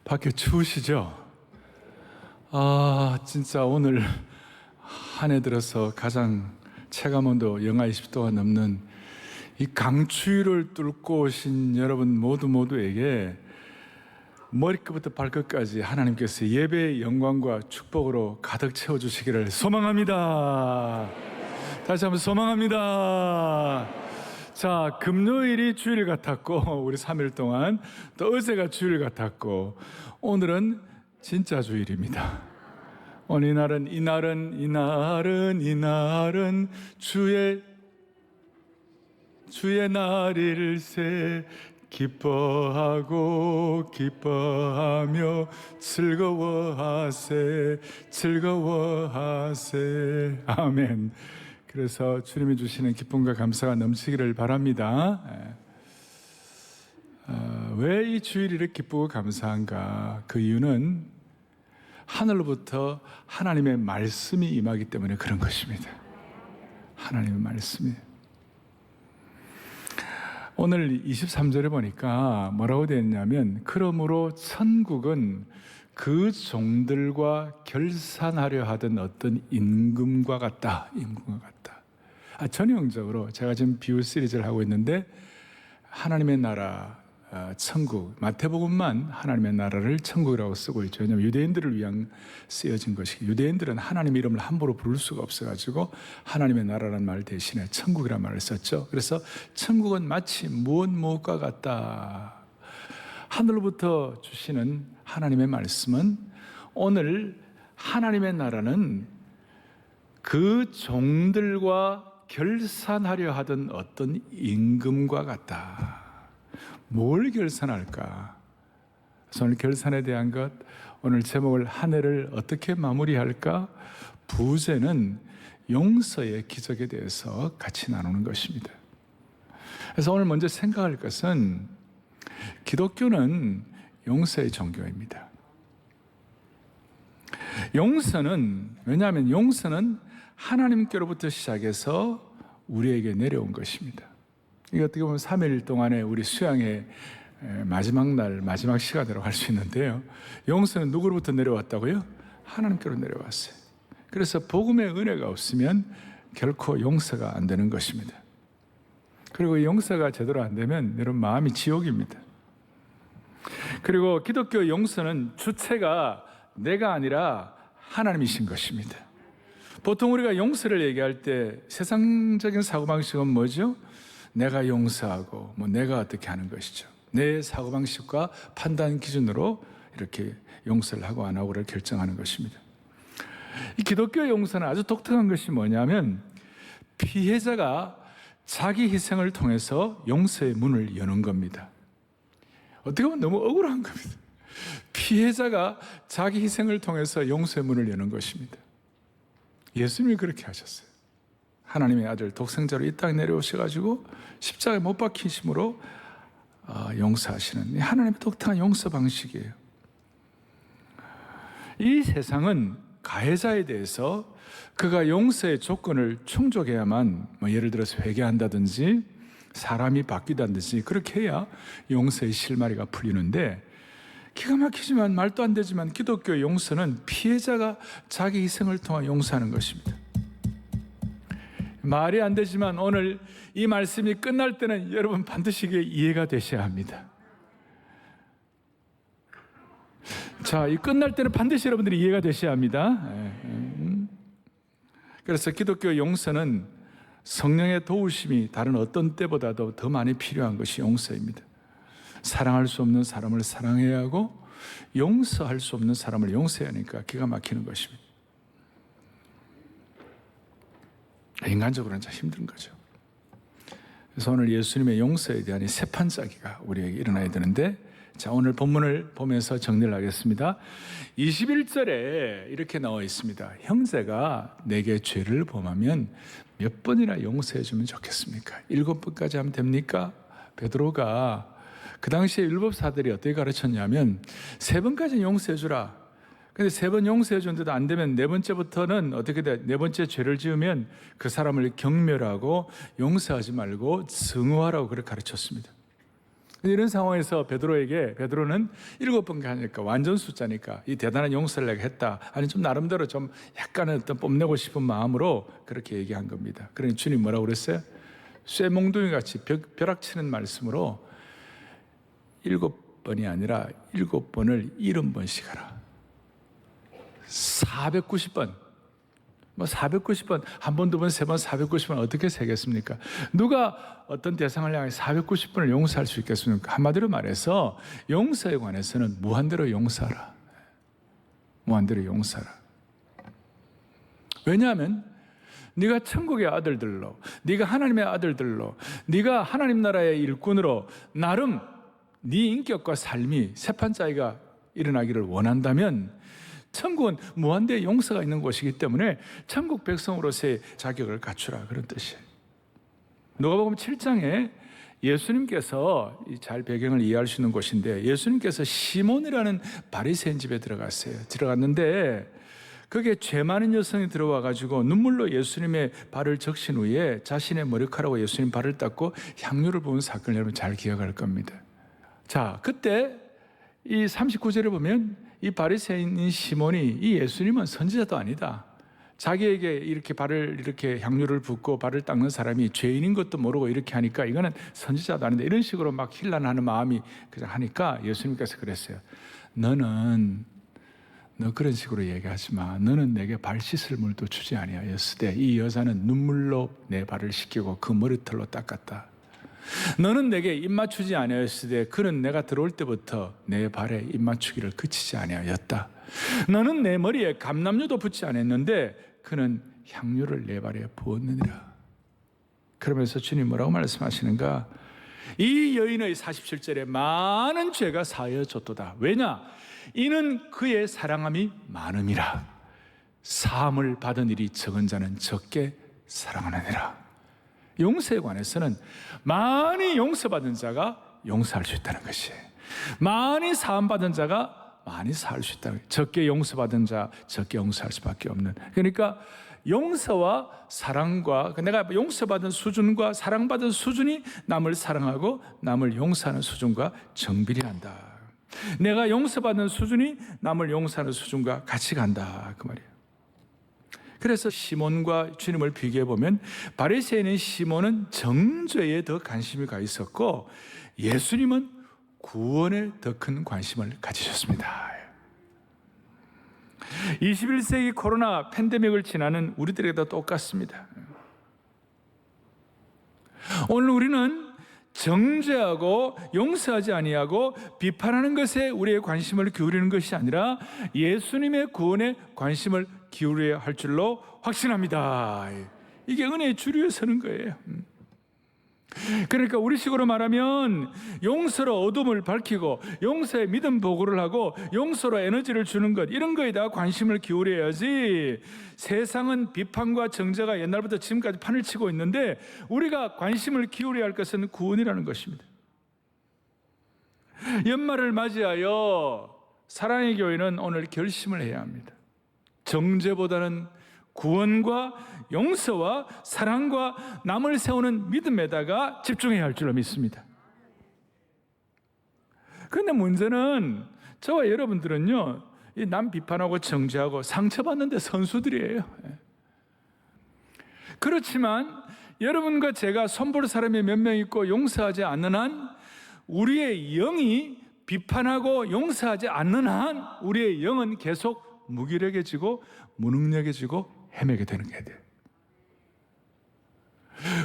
밖에 추우시죠? 진짜 오늘 한 해 들어서 가장 체감온도 영하 20도가 넘는 이 강추위를 뚫고 오신 여러분 모두에게 머리끝부터 발끝까지 하나님께서 예배의 영광과 축복으로 가득 채워주시기를 소망합니다. 다시 한번 소망합니다. 자, 금요일이 주일 같았고 우리 3일 동안 또 어제가 주일 같았고 오늘은 진짜 주일입니다. 오늘 이날은 주의 날일세 기뻐하며 즐거워하세. 아멘. 그래서 주님이 주시는 기쁨과 감사가 넘치기를 바랍니다. 왜 이 주일이 기쁘고 감사한가? 그 이유는 하늘로부터 하나님의 말씀이 임하기 때문에 그런 것입니다. 하나님의 말씀이. 오늘 23절에 보니까 뭐라고 되어 있냐면, 그러므로 천국은 그 종들과 결산하려 하던 어떤 임금과 같다. 전형적으로 제가 지금 비유 시리즈를 하고 있는데, 하나님의 나라, 천국, 마태복음만 하나님의 나라를 천국이라고 쓰고 있죠. 왜냐하면 유대인들을 위한 쓰여진 것이기, 유대인들은 하나님의 이름을 함부로 부를 수가 없어가지고 하나님의 나라라는 말 대신에 천국이라는 말을 썼죠. 그래서 천국은 마치 무엇과 같다. 하늘로부터 주시는 하나님의 말씀은, 오늘 하나님의 나라는 그 종들과 결산하려 하던 어떤 임금과 같다. 뭘 결산할까? 그래서 오늘 결산에 대한 것, 오늘 제목을 한 해를 어떻게 마무리할까? 부제는 용서의 기적에 대해서 같이 나누는 것입니다. 그래서 오늘 먼저 생각할 것은, 기독교는 용서의 종교입니다. 용서는, 왜냐하면 용서는 하나님께로부터 시작해서 우리에게 내려온 것입니다. 이게 어떻게 보면 3일 동안의 우리 수양의 마지막 날, 마지막 시간으로 갈 수 있는데요. 용서는 누구로부터 내려왔다고요? 하나님께로 내려왔어요. 그래서 복음의 은혜가 없으면 결코 용서가 안 되는 것입니다. 그리고 용서가 제대로 안 되면 여러분 마음이 지옥입니다. 그리고 기독교 용서는 주체가 내가 아니라 하나님이신 것입니다. 보통 우리가 용서를 얘기할 때 세상적인 사고방식은 뭐죠? 내가 용서하고 내가 어떻게 하는 것이죠. 내 사고방식과 판단 기준으로 이렇게 용서를 하고 안 하고를 결정하는 것입니다. 이 기독교 용서는 아주 독특한 것이 뭐냐면, 피해자가 자기 희생을 통해서 용서의 문을 여는 겁니다. 어떻게 보면 너무 억울한 겁니다. 피해자가 자기 희생을 통해서 용서의 문을 여는 것입니다. 예수님이 그렇게 하셨어요. 하나님의 아들 독생자로 이 땅에 내려오셔가지고 십자가에 못 박히심으로 용서하시는 하나님의 독특한 용서 방식이에요. 이 세상은 가해자에 대해서 그가 용서의 조건을 충족해야만, 예를 들어서 회개한다든지 사람이 바뀌다든지 그렇게 해야 용서의 실마리가 풀리는데, 기가 막히지만 말도 안 되지만 기독교 용서는 피해자가 자기 희생을 통해 용서하는 것입니다. 말이 안 되지만 오늘 이 말씀이 끝날 때는 여러분 반드시 이게 이해가 되셔야 합니다. 자, 이 끝날 때는 반드시 여러분들이 이해가 되셔야 합니다. 그래서 기독교 용서는 성령의 도우심이 다른 어떤 때보다도 더 많이 필요한 것이 용서입니다. 사랑할 수 없는 사람을 사랑해야 하고 용서할 수 없는 사람을 용서해야 하니까 기가 막히는 것입니다. 인간적으로는 참 힘든 거죠. 그래서 오늘 예수님의 용서에 대한 이 세판짜기가 우리에게 일어나야 되는데, 자, 오늘 본문을 보면서 정리를 하겠습니다. 21절에 이렇게 나와 있습니다. 형제가 내게 죄를 범하면 몇 번이나 용서해 주면 좋겠습니까? 7번까지 하면 됩니까? 베드로가 그 당시에 율법사들이 어떻게 가르쳤냐면 3번까지는 용서해 주라. 근데 3번 용서해 줬는데도 안 되면 4번째부터는 어떻게 돼? 4번째 죄를 지으면 그 사람을 경멸하고 용서하지 말고 증오하라고 그렇게 가르쳤습니다. 이런 상황에서 베드로는 7번 가니까 완전 숫자니까 이 대단한 용서를 내가 했다. 아니 좀 나름대로 좀 약간은 어떤 뽐내고 싶은 마음으로 그렇게 얘기한 겁니다. 그러니 주님 뭐라고 그랬어요? 쇠몽둥이 같이 벼락치는 말씀으로 7번이 아니라 7번을 70번씩 하라. 490번. 490번, 한 번, 두 번, 세 번, 490번 어떻게 세겠습니까? 누가 어떤 대상을 향해 490번을 용서할 수 있겠습니까? 한마디로 말해서 용서에 관해서는 무한대로 용서하라. 무한대로 용서하라. 왜냐하면 네가 천국의 아들들로, 네가 하나님의 아들들로, 네가 하나님 나라의 일꾼으로 나름 네 인격과 삶이 세판짜기가 일어나기를 원한다면 천국은 무한대의 용서가 있는 곳이기 때문에 천국 백성으로서의 자격을 갖추라, 그런 뜻이에요. 누가복음 7장에 예수님께서 잘 배경을 이해할 수 있는 곳인데, 예수님께서 시몬이라는 바리새인 집에 들어갔는데 거기에 죄 많은 여성이 들어와 가지고 눈물로 예수님의 발을 적신 후에 자신의 머리카락으로 예수님 발을 닦고 향유를 부은 사건을 여러분 잘 기억할 겁니다. 자, 그때 이 39절에 보면 이 바리새인인 시몬이 이 예수님은 선지자도 아니다, 자기에게 이렇게 발을 이렇게 향유를 붓고 발을 닦는 사람이 죄인인 것도 모르고 이렇게 하니까 이거는 선지자도 아닌데, 이런 식으로 막 힐난하는 마음이 그냥 하니까 예수님께서 그랬어요. 너 그런 식으로 얘기하지 마. 너는 내게 발 씻을 물도 주지 아니하였으되 이 여자는 눈물로 내 발을 씻기고 그 머리털로 닦았다. 너는 내게 입 맞추지 아니하였으되 그는 내가 들어올 때부터 내 발에 입 맞추기를 그치지 아니하였다. 너는 내 머리에 감람류도 붓지 않았는데 그는 향유를 내 발에 부었느니라. 그러면서 주님 뭐라고 말씀하시는가? 이 여인의 47절에 많은 죄가 사하여졌도다. 왜냐? 이는 그의 사랑함이 많음이라. 사함을 받은 일이 적은 자는 적게 사랑하느니라. 용서에 관해서는 많이 용서받은 자가 용서할 수 있다는 것이에요. 많이 사함받은 자가 많이 사할 수 있다는 거예요. 적게 용서받은 자 적게 용서할 수밖에 없는. 그러니까 용서와 사랑과, 내가 용서받은 수준과 사랑받은 수준이 남을 사랑하고 남을 용서하는 수준과 정비례한다. 내가 용서받는 수준이 남을 용서하는 수준과 같이 간다, 그 말이에요. 그래서 시몬과 주님을 비교해 보면 바리새인인 시몬은 정죄에 더 관심이 가 있었고 예수님은 구원에 더 큰 관심을 가지셨습니다. 21세기 코로나 팬데믹을 지나는 우리들에게도 똑같습니다. 오늘 우리는 정죄하고 용서하지 아니하고 비판하는 것에 우리의 관심을 기울이는 것이 아니라 예수님의 구원에 관심을 기울여야 할 줄로 확신합니다. 이게 은혜의 주류에 서는 거예요. 그러니까 우리식으로 말하면 용서로 어둠을 밝히고 용서의 믿음 보고를 하고 용서로 에너지를 주는 것, 이런 거에다 관심을 기울여야지. 세상은 비판과 정죄가 옛날부터 지금까지 판을 치고 있는데 우리가 관심을 기울여야 할 것은 구원이라는 것입니다. 연말을 맞이하여 사랑의 교회는 오늘 결심을 해야 합니다. 정죄보다는 구원과 용서와 사랑과 남을 세우는 믿음에다가 집중해야 할 줄로 믿습니다. 그런데 문제는 저와 여러분들은요, 남 비판하고 정죄하고 상처받는데 선수들이에요. 그렇지만 여러분과 제가 손볼 사람이 몇 명 있고 용서하지 않는 한, 우리의 영이 비판하고 용서하지 않는 한 우리의 영은 계속 무기력해지고 무능력해지고 헤매게 되는 게 돼요.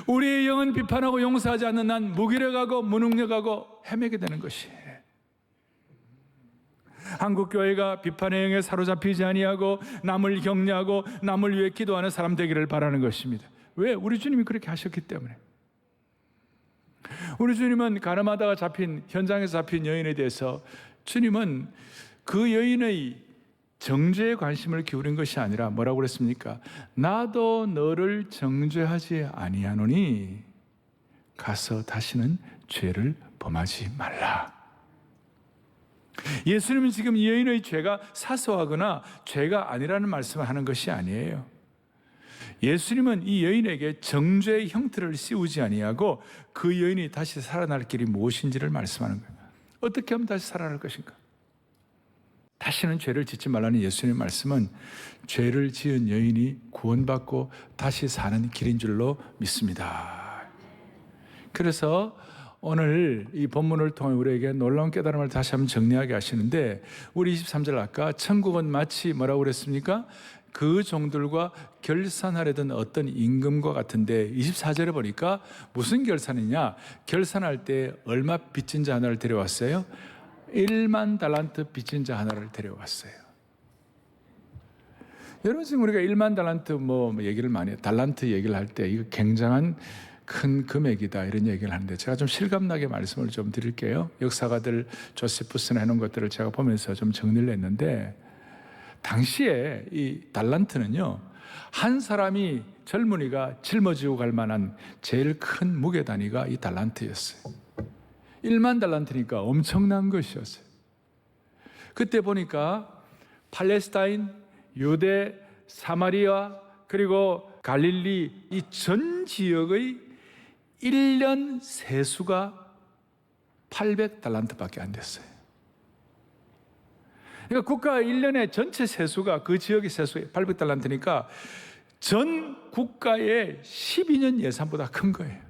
우리의 영은 비판하고 용서하지 않는 한 무기력하고 무능력하고 헤매게 되는 것이에요. 한국교회가 비판의 영에 사로잡히지 아니하고 남을 격려하고 남을 위해 기도하는 사람 되기를 바라는 것입니다. 왜? 우리 주님이 그렇게 하셨기 때문에. 우리 주님은 가늠하다가 현장에서 잡힌 여인에 대해서 주님은 그 여인의 정죄에 관심을 기울인 것이 아니라 뭐라고 그랬습니까? 나도 너를 정죄하지 아니하노니 가서 다시는 죄를 범하지 말라. 예수님은 지금 이 여인의 죄가 사소하거나 죄가 아니라는 말씀을 하는 것이 아니에요. 예수님은 이 여인에게 정죄의 형틀을 씌우지 아니하고 그 여인이 다시 살아날 길이 무엇인지를 말씀하는 거예요. 어떻게 하면 다시 살아날 것인가? 다시는 죄를 짓지 말라는 예수님의 말씀은 죄를 지은 여인이 구원받고 다시 사는 길인 줄로 믿습니다. 그래서 오늘 이 본문을 통해 우리에게 놀라운 깨달음을 다시 한번 정리하게 하시는데, 우리 23절 아까 천국은 마치 뭐라고 그랬습니까? 그 종들과 결산하려던 어떤 임금과 같은데, 24절에 보니까 무슨 결산이냐? 결산할 때 얼마 빚진 자 하나를 데려왔어요? 1만 달란트 빚진 자 하나를 데려왔어요. 여러분, 지금 우리가 1만 달란트 얘기를 많이 해요. 달란트 얘기를 할 때 이거 굉장한 큰 금액이다 이런 얘기를 하는데, 제가 좀 실감나게 말씀을 좀 드릴게요. 역사가들 조세푸스나 해놓은 것들을 제가 보면서 좀 정리를 했는데, 당시에 이 달란트는요, 한 사람이 젊은이가 짊어지고 갈 만한 제일 큰 무게 단위가 이 달란트였어요. 1만 달란트니까 엄청난 것이었어요. 그때 보니까 팔레스타인, 유대, 사마리아 그리고 갈릴리 이 전 지역의 1년 세수가 800달란트밖에 안 됐어요. 그러니까 국가 1년의 전체 세수가, 그 지역의 세수가 800달란트니까 전 국가의 12년 예산보다 큰 거예요.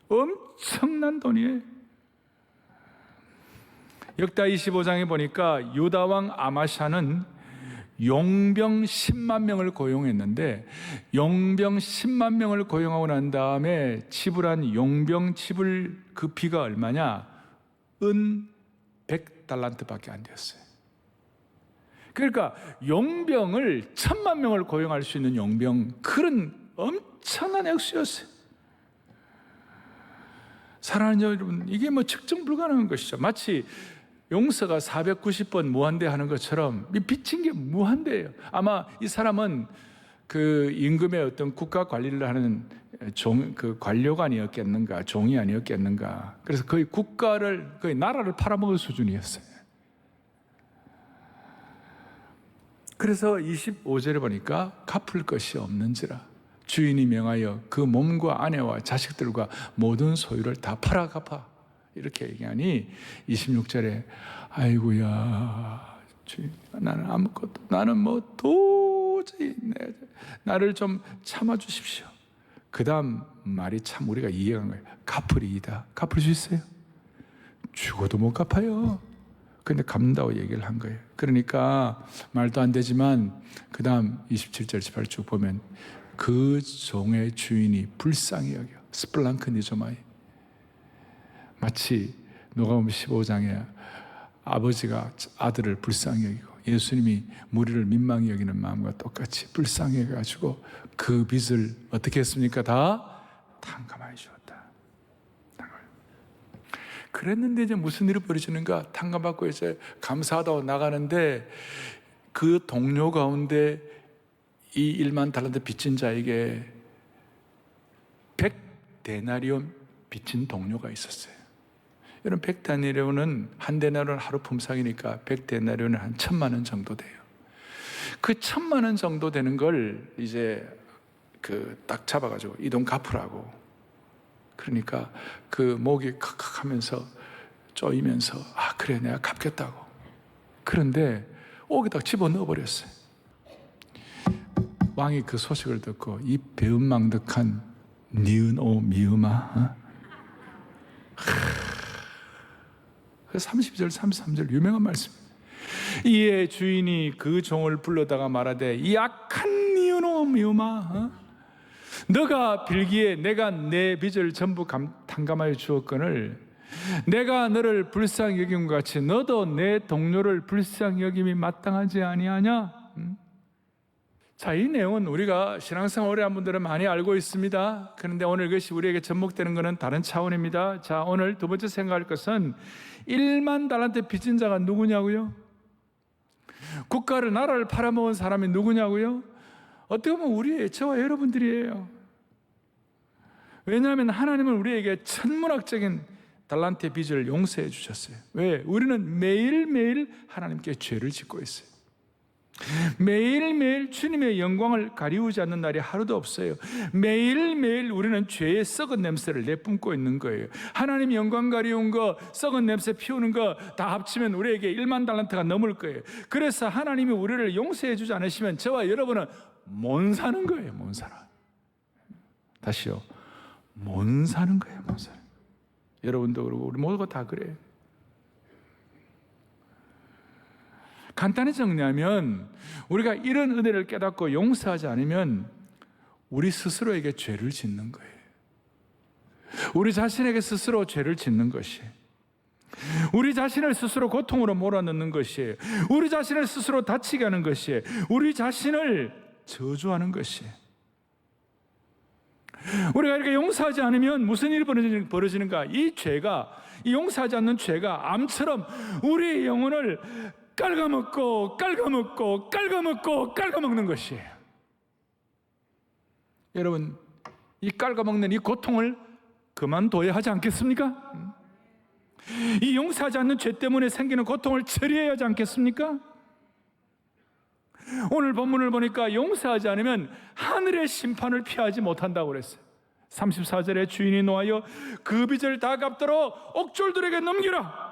엄청난 돈이에요. 역다 25장에 보니까 유다 왕 아마샤는 용병 10만 명을 고용했는데, 용병 10만 명을 고용하고 난 다음에 지불한 용병 지불 그 비가 얼마냐? 은 100달란트밖에 안 되었어요. 그러니까 용병을 1000만 명을 고용할 수 있는 용병, 그런 엄청난 액수였어요. 사랑하는 여러분, 이게 측정 불가능한 것이죠. 마치 용서가 490번 무한대 하는 것처럼 빚진 게 무한대예요. 아마 이 사람은 그 임금의 어떤 국가 관리를 하는 그 관료관이었겠는가, 종이 아니었겠는가. 그래서 거의 국가를, 거의 나라를 팔아먹을 수준이었어요. 그래서 25절에 보니까 갚을 것이 없는지라 주인이 명하여 그 몸과 아내와 자식들과 모든 소유를 다 팔아 갚아, 이렇게 얘기하니 26절에 아이고야 주인, 나는 아무것도, 나는 도저히 나를 좀 참아주십시오. 그 다음 말이 참 우리가 이해한 거예요. 갚으리이다. 갚을 수 있어요? 죽어도 못 갚아요. 근데 갚는다고 얘기를 한 거예요. 그러니까 말도 안 되지만 그 다음 27절 18쭉 보면 그 종의 주인이 불쌍히 여겨, 스플랑크니조마이, 마치 누가복음 15장에 아버지가 아들을 불쌍히 여기고 예수님이 무리를 민망히 여기는 마음과 똑같이 불쌍히 여겨가지고 그 빚을 어떻게 했습니까? 다 탕감하여 주었다. 그랬는데 이제 무슨 일이 벌어지는가? 탕감받고 이제 감사하다고 나가는데 그 동료 가운데 이 1만 달란트 빚진 자에게 100데나리온 빚진 동료가 있었어요. 여러분, 100데나리온은 한 데나리온 하루 품삯이니까 100데나리온은 한 1000만 원 정도 돼요. 그 1000만 원 정도 되는 걸 이제 딱 잡아가지고 이 돈 갚으라고. 그러니까 그 목이 칵칵 하면서 쪼이면서 아 그래 내가 갚겠다고. 그런데 옥에 딱 집어넣어 버렸어요. 왕이 그 소식을 듣고 이 배은망덕한 니은오 미음아, 30절 33절 유명한 말씀입니다. 이에 주인이 그 종을 불러다가 말하되 이 악한 니은오 미음아, 너가 빌기에 내가 내 빚을 전부 탕감하여 주었거늘 내가 너를 불쌍히 여김 같이 너도 내 동료를 불쌍히 여김이 마땅하지 아니하냐? 자, 이 내용은 우리가 신앙생활 오래 한 분들은 많이 알고 있습니다. 그런데 오늘 이것이 우리에게 접목되는 것은 다른 차원입니다. 자, 오늘 두 번째 생각할 것은 1만 달란트 빚진 자가 누구냐고요? 국가를, 나라를 팔아먹은 사람이 누구냐고요? 어떻게 보면 우리의, 저와 여러분들이에요. 왜냐하면 하나님은 우리에게 천문학적인 달란트의 빚을 용서해 주셨어요. 왜? 우리는 매일매일 하나님께 죄를 짓고 있어요. 매일매일 주님의 영광을 가리우지 않는 날이 하루도 없어요. 매일매일 우리는 죄의 썩은 냄새를 내뿜고 있는 거예요. 하나님 영광 가리운 거, 썩은 냄새 피우는 거 다 합치면 우리에게 1만 달란트가 넘을 거예요. 그래서 하나님이 우리를 용서해 주지 않으시면 저와 여러분은 못 사는 거예요. 못 살아. 다시요. 못 사는 거예요. 못 살아. 여러분도 그러고 우리 모두가 다 그래요. 간단히 정리하면 우리가 이런 은혜를 깨닫고 용서하지 않으면 우리 스스로에게 죄를 짓는 거예요. 우리 자신에게 스스로 죄를 짓는 것이에요. 우리 자신을 스스로 고통으로 몰아넣는 것이에요. 우리 자신을 스스로 다치게 하는 것이에요. 우리 자신을 저주하는 것이에요. 우리가 이렇게 용서하지 않으면 무슨 일이 벌어지는가? 이 용서하지 않는 죄가 암처럼 우리의 영혼을 깔아먹고 깔아먹는 것이에요. 여러분, 이 깔아먹는 이 고통을 그만둬야 하지 않겠습니까? 이 용서하지 않는 죄 때문에 생기는 고통을 처리해야 하지 않겠습니까? 오늘 본문을 보니까 용서하지 않으면 하늘의 심판을 피하지 못한다고 그랬어요. 34절에 주인이 노하여 그 빚을 다 갚도록 옥졸들에게 넘기라.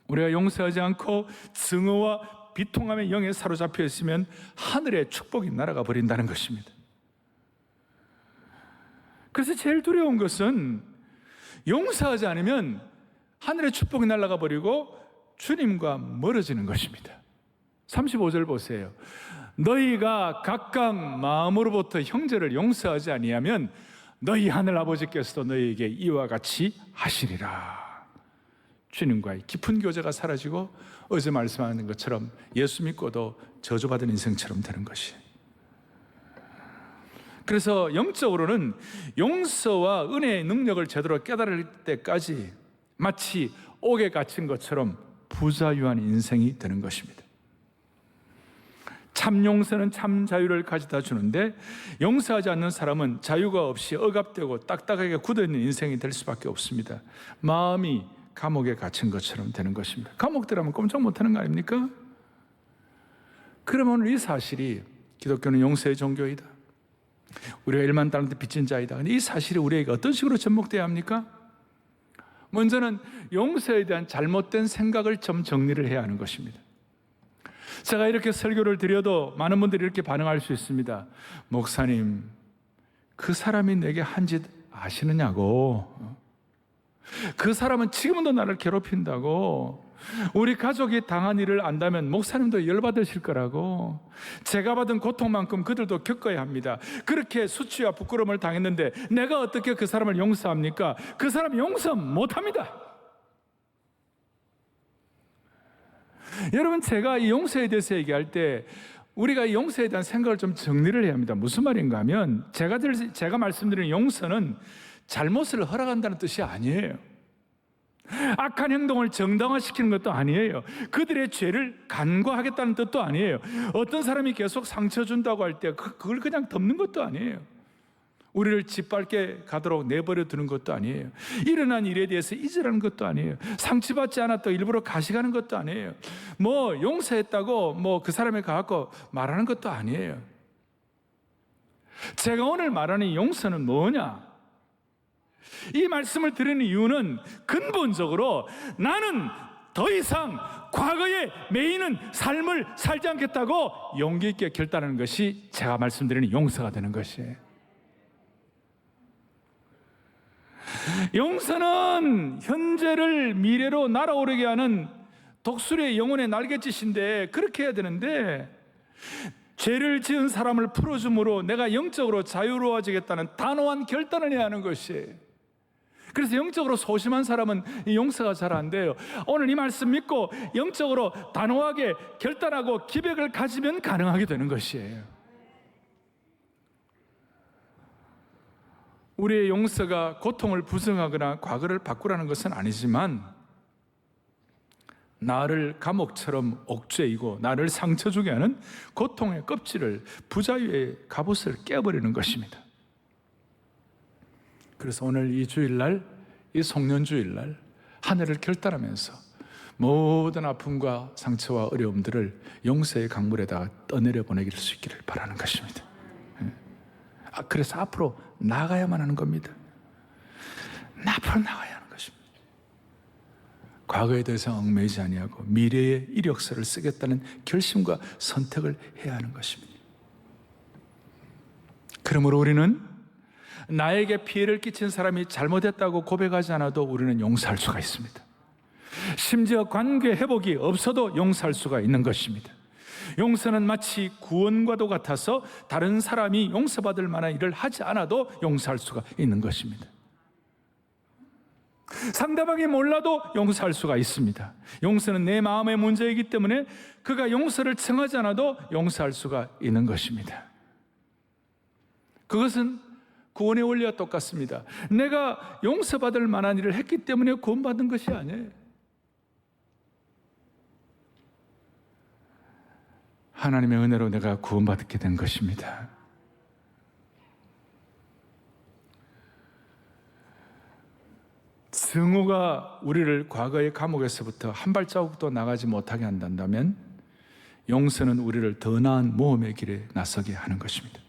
우리가 용서하지 않고 증오와 비통함의 영에 사로잡혀 있으면 하늘의 축복이 날아가 버린다는 것입니다. 그래서 제일 두려운 것은 용서하지 않으면 하늘의 축복이 날아가 버리고 주님과 멀어지는 것입니다. 35절 보세요. 너희가 각각 마음으로부터 형제를 용서하지 아니하면 너희 하늘 아버지께서도 너희에게 이와 같이 하시리라. 주님과의 깊은 교제가 사라지고 어제 말씀하는 것처럼 예수 믿고도 저주받은 인생처럼 되는 것이에요. 그래서 영적으로는 용서와 은혜의 능력을 제대로 깨달을 때까지 마치 옥에 갇힌 것처럼 부자유한 인생이 되는 것입니다. 참 용서는 참 자유를 가져다 주는데 용서하지 않는 사람은 자유가 없이 억압되고 딱딱하게 굳어있는 인생이 될 수밖에 없습니다. 마음이 감옥에 갇힌 것처럼 되는 것입니다. 감옥 들어가면 꼼짝 못하는 거 아닙니까? 그러면 이 사실이 기독교는 용서의 종교이다, 우리가 1만 달란트 빚진 자이다, 근데 이 사실이 우리에게 어떤 식으로 접목돼야 합니까? 먼저는 용서에 대한 잘못된 생각을 좀 정리를 해야 하는 것입니다. 제가 이렇게 설교를 드려도 많은 분들이 이렇게 반응할 수 있습니다. 목사님, 그 사람이 내게 한 짓 아시느냐고. 그 사람은 지금도 나를 괴롭힌다고. 우리 가족이 당한 일을 안다면 목사님도 열받으실 거라고. 제가 받은 고통만큼 그들도 겪어야 합니다. 그렇게 수치와 부끄러움을 당했는데 내가 어떻게 그 사람을 용서합니까? 그 사람 용서 못합니다. 여러분, 제가 이 용서에 대해서 얘기할 때 우리가 이 용서에 대한 생각을 좀 정리를 해야 합니다. 무슨 말인가 하면 제가 말씀드리는 용서는 잘못을 허락한다는 뜻이 아니에요. 악한 행동을 정당화시키는 것도 아니에요. 그들의 죄를 간과하겠다는 뜻도 아니에요. 어떤 사람이 계속 상처 준다고 할 때 그걸 그냥 덮는 것도 아니에요. 우리를 짓밟게 가도록 내버려 두는 것도 아니에요. 일어난 일에 대해서 잊으라는 것도 아니에요. 상처받지 않았다고 일부러 가식하는 것도 아니에요. 뭐 용서했다고 뭐 그 사람에 가갖고 말하는 것도 아니에요. 제가 오늘 말하는 용서는 뭐냐? 이 말씀을 드리는 이유는 근본적으로 나는 더 이상 과거에 매이는 삶을 살지 않겠다고 용기 있게 결단하는 것이 제가 말씀드리는 용서가 되는 것이에요. 용서는 현재를 미래로 날아오르게 하는 독수리의 영혼의 날갯짓인데 그렇게 해야 되는데 죄를 지은 사람을 풀어줌으로 내가 영적으로 자유로워지겠다는 단호한 결단을 해야 하는 것이에요. 그래서 영적으로 소심한 사람은 용서가 잘 안 돼요. 오늘 이 말씀 믿고 영적으로 단호하게 결단하고 기백을 가지면 가능하게 되는 것이에요. 우리의 용서가 고통을 부정하거나 과거를 바꾸라는 것은 아니지만 나를 감옥처럼 옥죄이고 나를 상처 주게 하는 고통의 껍질을, 부자유의 갑옷을 깨버리는 것입니다. 그래서 오늘 이 주일날, 이 송년주일날 하늘을 결단하면서 모든 아픔과 상처와 어려움들을 용서의 강물에다가 떠내려 보내길 수 있기를 바라는 것입니다. 그래서 앞으로 나가야만 하는 겁니다. 앞으로 나가야 하는 것입니다. 과거에 더 이상 얽매이지 아니하고 미래의 이력서를 쓰겠다는 결심과 선택을 해야 하는 것입니다. 그러므로 우리는 나에게 피해를 끼친 사람이 잘못했다고 고백하지 않아도 우리는 용서할 수가 있습니다. 심지어 관계 회복이 없어도 용서할 수가 있는 것입니다. 용서는 마치 구원과도 같아서 다른 사람이 용서받을 만한 일을 하지 않아도 용서할 수가 있는 것입니다. 상대방이 몰라도 용서할 수가 있습니다. 용서는 내 마음의 문제이기 때문에 그가 용서를 청하지 않아도 용서할 수가 있는 것입니다. 그것은 구원의 원리와 똑같습니다. 내가 용서받을 만한 일을 했기 때문에 구원받은 것이 아니에요. 하나님의 은혜로 내가 구원받게 된 것입니다. 증오가 우리를 과거의 감옥에서부터 한 발자국도 나가지 못하게 한다면 용서는 우리를 더 나은 모험의 길에 나서게 하는 것입니다.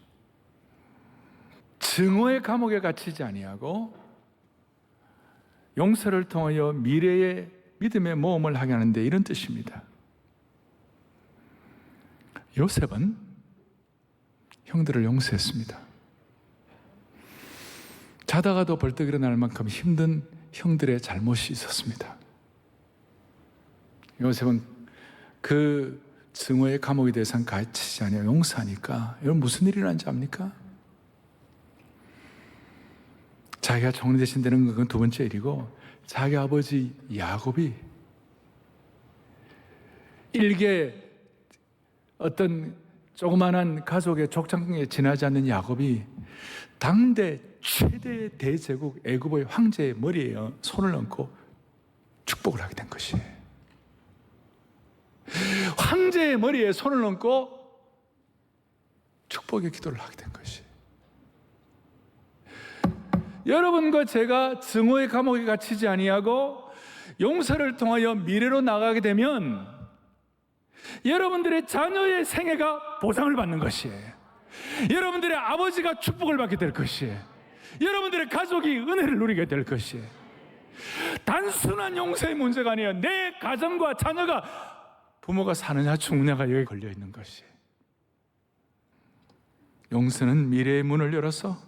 증오의 감옥에 갇히지 아니하고 용서를 통하여 미래의 믿음의 모험을 하게 하는데 이런 뜻입니다. 요셉은 형들을 용서했습니다. 자다가도 벌떡 일어날 만큼 힘든 형들의 잘못이 있었습니다. 요셉은 그 증오의 감옥에 대해서는 갇히지 아니하고 용서하니까 여러분 무슨 일이 일어난지 압니까? 자기가 총리 대신 되는 건 두 번째 일이고 자기 아버지 야곱이 일개 어떤 조그만한 가족의 족장에 지나지 않는 야곱이 당대 최대의 대제국 애굽의 황제의 머리에 손을 얹고 축복을 하게 된 것이에요. 황제의 머리에 손을 얹고 축복의 기도를 하게 된 것이에요. 여러분과 제가 증오의 감옥에 갇히지 아니하고 용서를 통하여 미래로 나가게 되면 여러분들의 자녀의 생애가 보상을 받는 것이에요. 여러분들의 아버지가 축복을 받게 될 것이에요. 여러분들의 가족이 은혜를 누리게 될 것이에요. 단순한 용서의 문제가 아니에요. 내 가정과 자녀가 부모가 사느냐 죽느냐가 여기 걸려 있는 것이에요. 용서는 미래의 문을 열어서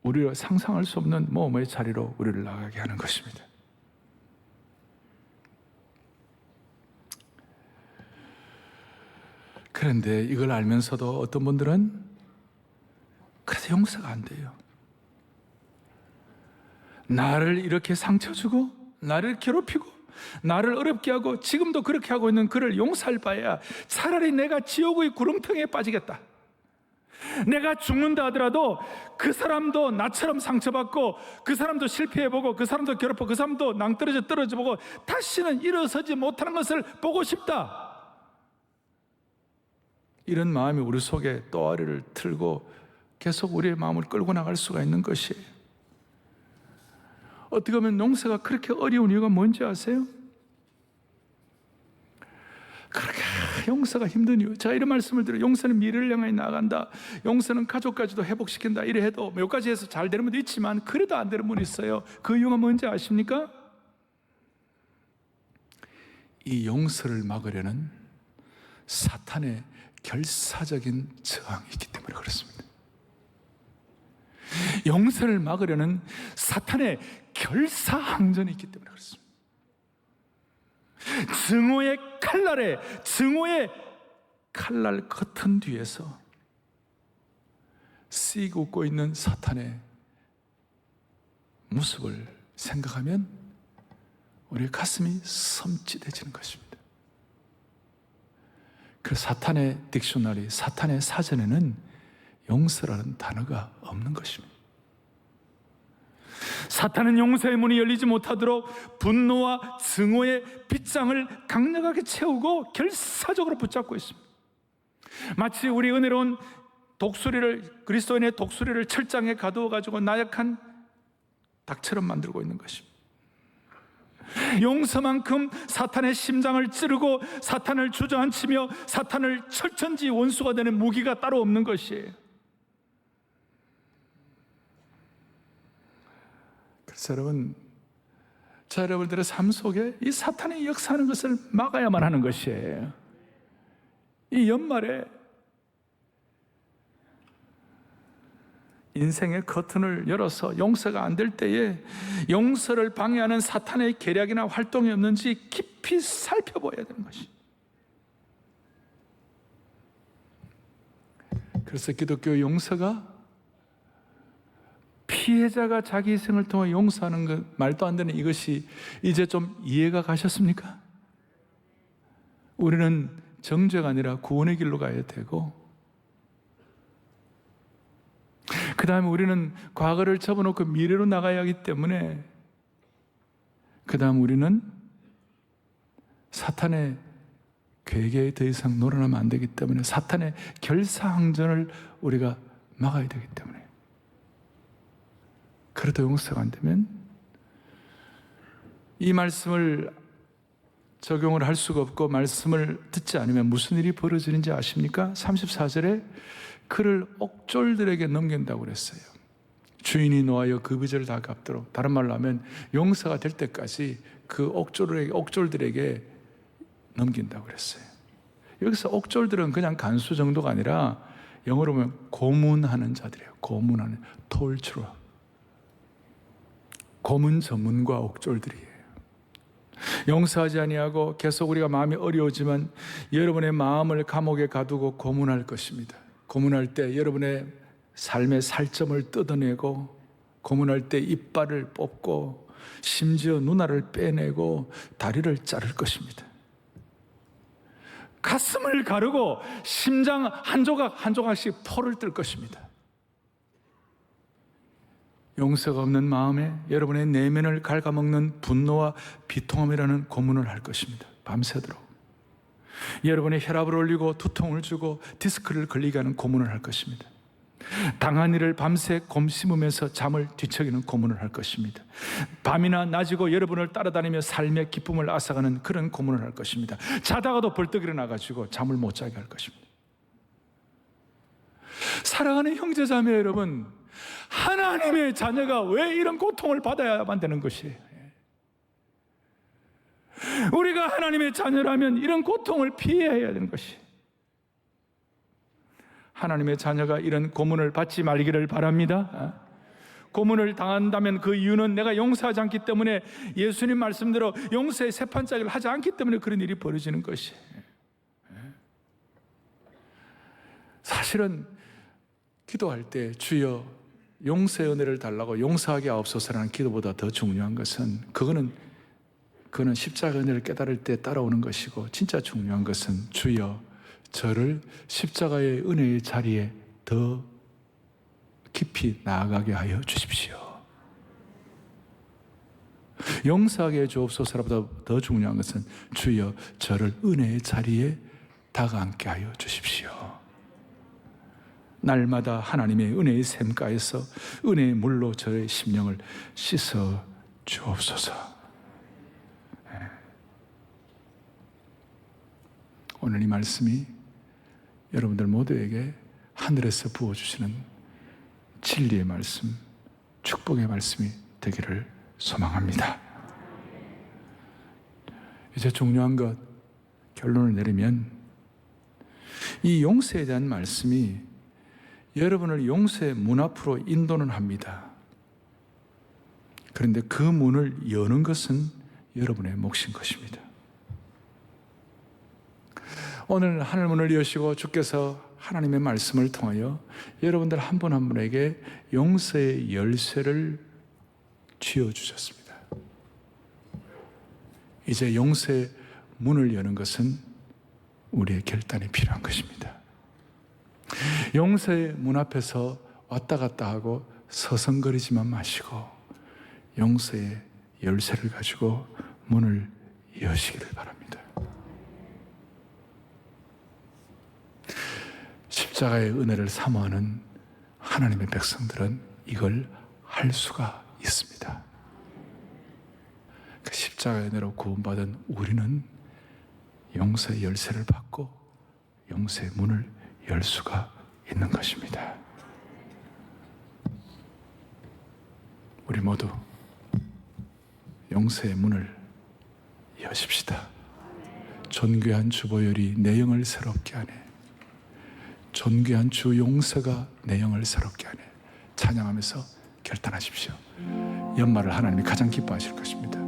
우리가 상상할 수 없는 모험의 자리로 우리를 나가게 하는 것입니다. 그런데 이걸 알면서도 어떤 분들은 그래서 용서가 안 돼요. 나를 이렇게 상처 주고 나를 괴롭히고 나를 어렵게 하고 지금도 그렇게 하고 있는 그를 용서할 바에야 차라리 내가 지옥의 구렁텅이에 빠지겠다. 내가 죽는다 하더라도 그 사람도 나처럼 상처받고 그 사람도 실패해보고 그 사람도 괴롭고 그 사람도 낭떠러져 떨어져보고 다시는 일어서지 못하는 것을 보고 싶다. 이런 마음이 우리 속에 또아리를 틀고 계속 우리의 마음을 끌고 나갈 수가 있는 것이에요. 어떻게 보면 용서가 그렇게 어려운 이유가 뭔지 아세요? 그렇게 용서가 힘든 이유. 제가 이런 말씀을 드려요. 용서는 미래를 향해 나간다. 용서는 가족까지도 회복시킨다. 이래 해도 몇 가지 해서 잘 되는 분도 있지만 그래도 안 되는 분이 있어요. 그 이유가 뭔지 아십니까? 이 용서를 막으려는 사탄의 결사적인 저항이 있기 때문에 그렇습니다. 용서를 막으려는 사탄의 결사항전이 있기 때문에 그렇습니다. 증오의 칼날 커튼 뒤에서 씩 웃고 있는 사탄의 모습을 생각하면 우리의 가슴이 섬찟해지는 것입니다. 그 사탄의 딕셔너리, 사탄의 사전에는 용서라는 단어가 없는 것입니다. 사탄은 용서의 문이 열리지 못하도록 분노와 증오의 빗장을 강력하게 채우고 결사적으로 붙잡고 있습니다. 마치 우리 은혜로운 독수리를, 그리스도인의 독수리를 철장에 가두어 가지고 나약한 닭처럼 만들고 있는 것입니다. 용서만큼 사탄의 심장을 찌르고 사탄을 주저앉히며 사탄을 철천지 원수가 되는 무기가 따로 없는 것이에요. 그래서 여러분, 여러분들의 삶 속에 이 사탄이 역사하는 것을 막아야만 하는 것이에요. 이 연말에 인생의 커튼을 열어서 용서가 안 될 때에 용서를 방해하는 사탄의 계략이나 활동이 없는지 깊이 살펴봐야 되는 것이. 그래서 기독교 용서가 피해자가 자기 희생을 통해 용서하는 것, 말도 안 되는 이것이 이제 좀 이해가 가셨습니까? 우리는 정죄가 아니라 구원의 길로 가야 되고, 그 다음에 우리는 과거를 접어놓고 미래로 나가야 하기 때문에, 그 다음 우리는 사탄의 괴계에 더 이상 놀아나면 안 되기 때문에, 사탄의 결사항전을 우리가 막아야 되기 때문에, 그래도 용서가 안 되면 이 말씀을 적용을 할 수가 없고 말씀을 듣지 않으면 무슨 일이 벌어지는지 아십니까? 34절에 그를 옥졸들에게 넘긴다고 그랬어요. 주인이 놓아여 그 빚을 다 갚도록, 다른 말로 하면 용서가 될 때까지 그 옥졸들에게 넘긴다고 그랬어요. 여기서 옥졸들은 그냥 간수 정도가 아니라 영어로 보면 고문하는 자들이에요. 고문하는, 톨추러. 고문 전문가 옥졸들이에요. 용서하지 아니하고 계속 우리가 마음이 어려우지만 여러분의 마음을 감옥에 가두고 고문할 것입니다. 고문할 때 여러분의 삶의 살점을 뜯어내고, 고문할 때 이빨을 뽑고, 심지어 눈알을 빼내고 다리를 자를 것입니다. 가슴을 가르고 심장 한 조각 한 조각씩 포를 뜰 것입니다. 용서가 없는 마음에 여러분의 내면을 갉아먹는 분노와 비통함이라는 고문을 할 것입니다. 밤새도록. 여러분의 혈압을 올리고 두통을 주고 디스크를 걸리게 하는 고문을 할 것입니다. 당한 일을 밤새 곰씹으면서 잠을 뒤척이는 고문을 할 것입니다. 밤이나 낮이고 여러분을 따라다니며 삶의 기쁨을 앗아가는 그런 고문을 할 것입니다. 자다가도 벌떡 일어나가지고 잠을 못 자게 할 것입니다. 사랑하는 형제자매 여러분, 하나님의 자녀가 왜 이런 고통을 받아야만 되는 것이에요? 우리가 하나님의 자녀라면 이런 고통을 피해야 되는 것이에요. 하나님의 자녀가 이런 고문을 받지 말기를 바랍니다. 고문을 당한다면 그 이유는 내가 용서하지 않기 때문에, 예수님 말씀대로 용서의 세판짜기를 하지 않기 때문에 그런 일이 벌어지는 것이에요. 사실은 기도할 때 주여 용서의 은혜를 달라고 용서하게 하옵소서라는 기도보다 더 중요한 것은, 그거는 십자가 은혜를 깨달을 때 따라오는 것이고, 진짜 중요한 것은 주여 저를 십자가의 은혜의 자리에 더 깊이 나아가게 하여 주십시오. 용서하게 해 주옵소서보다 더 중요한 것은 주여 저를 은혜의 자리에 다가앉게 하여 주십시오. 날마다 하나님의 은혜의 샘가에서 은혜의 물로 저의 심령을 씻어 주옵소서. 오늘 이 말씀이 여러분들 모두에게 하늘에서 부어주시는 진리의 말씀, 축복의 말씀이 되기를 소망합니다. 이제 중요한 것, 결론을 내리면 이 용서에 대한 말씀이 여러분을 용서의 문 앞으로 인도는 합니다. 그런데 그 문을 여는 것은 여러분의 몫인 것입니다. 오늘 하늘문을 여시고 주께서 하나님의 말씀을 통하여 여러분들 한 분 한 분에게 용서의 열쇠를 쥐어주셨습니다. 이제 용서의 문을 여는 것은 우리의 결단이 필요한 것입니다. 용서의 문 앞에서 왔다 갔다 하고 서성거리지만 마시고 용서의 열쇠를 가지고 문을 여시기를 바랍니다. 십자가의 은혜를 사모하는 하나님의 백성들은 이걸 할 수가 있습니다. 그 십자가의 은혜로 구원받은 우리는 용서의 열쇠를 받고 용서의 문을 열 수가 있는 것입니다. 우리 모두 용서의 문을 여십시다. 존귀한 주 보혈이 내 영을 새롭게 하네. 존귀한 주 용서가 내 영을 새롭게 하네. 찬양하면서 결단하십시오. 연말을 하나님이 가장 기뻐하실 것입니다.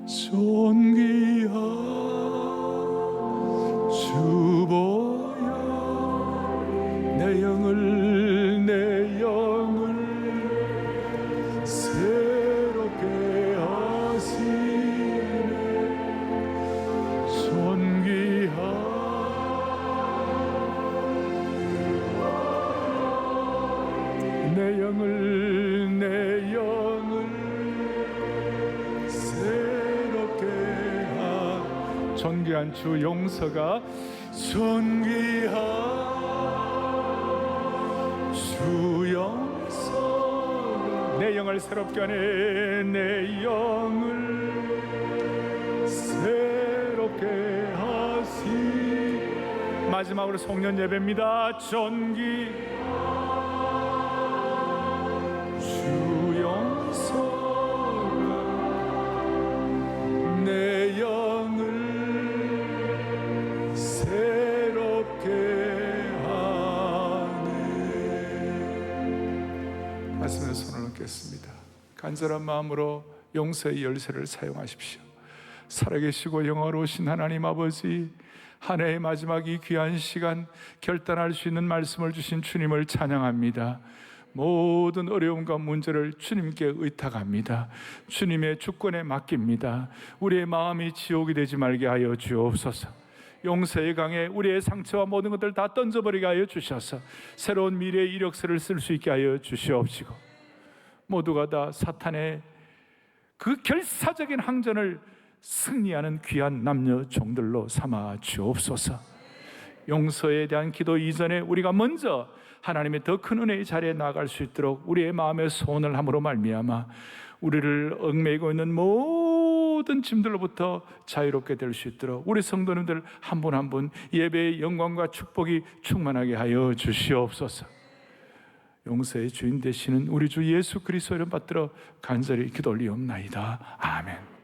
존귀한 주 보혈 내 영을 새롭게 하시네. 존귀한 내 영을 새롭게 하. 존귀한 주 용서가 존귀한 주 용서가 내 영을 새롭게 하네. 내 영을 새롭게 하시. 마지막으로 송년 예배입니다. 존귀 주 용서가 내 영을 새롭게 하네. 가슴에 손을 얹겠습니다. 간절한 마음으로 용서의 열쇠를 사용하십시오. 살아계시고 영화로우신 하나님 아버지, 한 해의 마지막 이 귀한 시간 결단할 수 있는 말씀을 주신 주님을 찬양합니다. 모든 어려움과 문제를 주님께 의탁합니다. 주님의 주권에 맡깁니다. 우리의 마음이 지옥이 되지 말게 하여 주옵소서. 용서의 강에 우리의 상처와 모든 것들을 다 던져버리게 하여 주셔서 새로운 미래의 이력서를 쓸 수 있게 하여 주시옵시고, 모두가 다 사탄의 그 결사적인 항전을 승리하는 귀한 남녀 종들로 삼아 주옵소서. 용서에 대한 기도 이전에 우리가 먼저 하나님의 더 큰 은혜의 자리에 나아갈 수 있도록 우리의 마음의 소원을 함으로 말미암아 우리를 얽매이고 있는 모든 짐들로부터 자유롭게 될 수 있도록 우리 성도님들 한 분 한 분 예배의 영광과 축복이 충만하게 하여 주시옵소서. 용서의 주인 되시는 우리 주 예수 그리스도 이름 받들어 간절히 기도 올리옵나이다. 아멘.